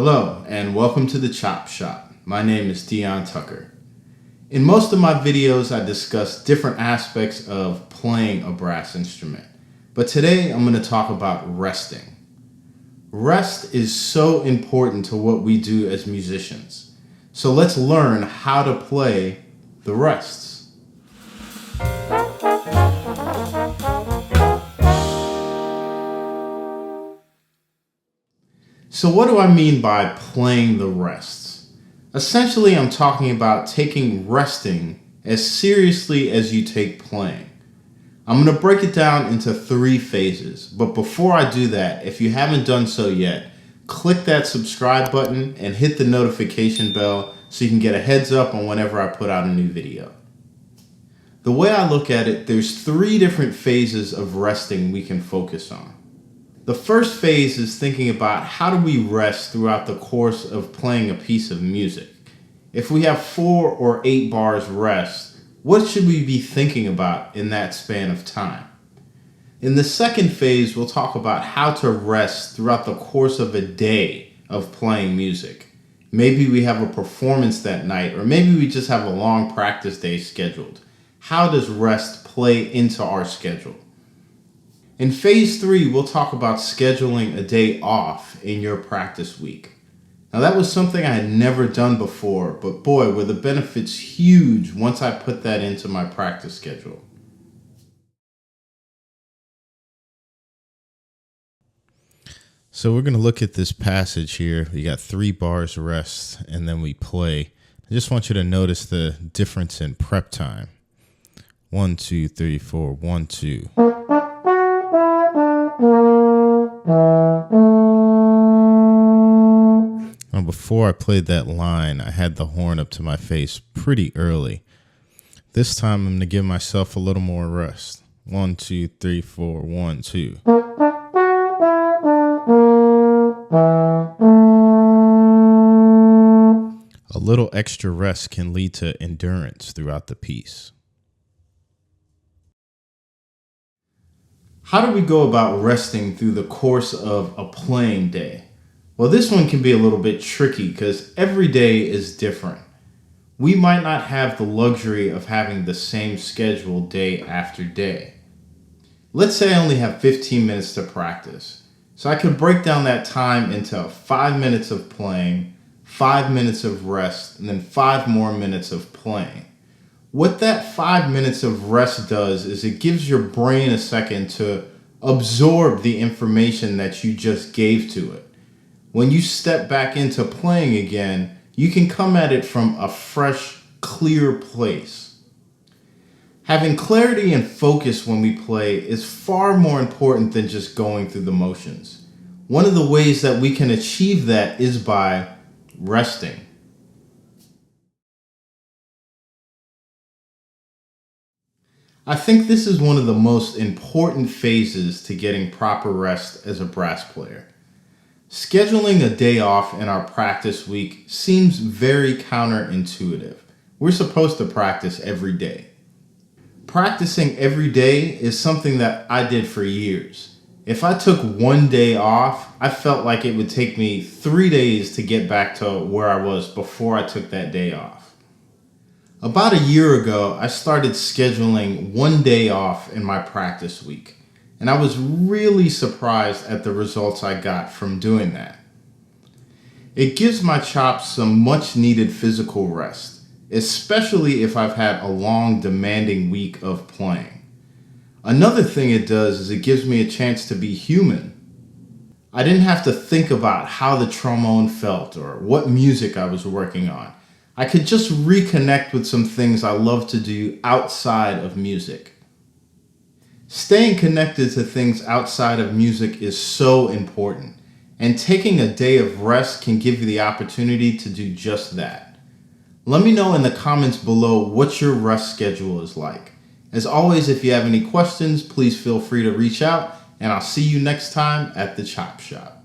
Hello and welcome to the Chop Shop. My name is Dion Tucker. In most of my videos I discuss different aspects of playing a brass instrument, but today I'm going to talk about resting. Rest is so important to what we do as musicians, so let's learn how to play the rests. So what do I mean by playing the rests? Essentially, I'm talking about taking resting as seriously as you take playing. I'm going to break it down into 3 phases, but before I do that, if you haven't done so yet, click that subscribe button and hit the notification bell so you can get a heads up on whenever I put out a new video. The way I look at it, there's 3 different phases of resting we can focus on. The first phase is thinking about how do we rest throughout the course of playing a piece of music. If we have 4 or 8 bars rest, what should we be thinking about in that span of time? In the second phase, we'll talk about how to rest throughout the course of a day of playing music. Maybe we have a performance that night, or maybe we just have a long practice day scheduled. How does rest play into our schedule? In phase 3, we'll talk about scheduling a day off in your practice week. Now that was something I had never done before, but boy, were the benefits huge once I put that into my practice schedule. So we're going to look at this passage here. We got 3 bars rest and then we play. I just want you to notice the difference in prep time. 1, 2, 3, 4, 1, 2. Now before I played that line, I had the horn up to my face pretty early. This time I'm going to give myself a little more rest. 1, 2, 3, 4, 1, 2. A little extra rest can lead to endurance throughout the piece. How do we go about resting through the course of a playing day? Well, this one can be a little bit tricky because every day is different. We might not have the luxury of having the same schedule day after day. Let's say I only have 15 minutes to practice. So I could break down that time into 5 minutes of playing, 5 minutes of rest, and then 5 more minutes of playing. What that 5 minutes of rest does is it gives your brain a second to absorb the information that you just gave to it. When you step back into playing again, you can come at it from a fresh, clear place. Having clarity and focus when we play is far more important than just going through the motions. One of the ways that we can achieve that is by resting. I think this is one of the most important phases to getting proper rest as a brass player. Scheduling a day off in our practice week seems very counterintuitive. We're supposed to practice every day. Practicing every day is something that I did for years. If I took 1 day off, I felt like it would take me 3 days to get back to where I was before I took that day off. About a year ago, I started scheduling 1 day off in my practice week, and I was really surprised at the results I got from doing that. It gives my chops some much needed physical rest, especially if I've had a long, demanding week of playing. Another thing it does is it gives me a chance to be human. I didn't have to think about how the trombone felt or what music I was working on. I could just reconnect with some things I love to do outside of music. Staying connected to things outside of music is so important, and taking a day of rest can give you the opportunity to do just that. Let me know in the comments below what your rest schedule is like. As always, if you have any questions, please feel free to reach out, and I'll see you next time at the Chop Shop.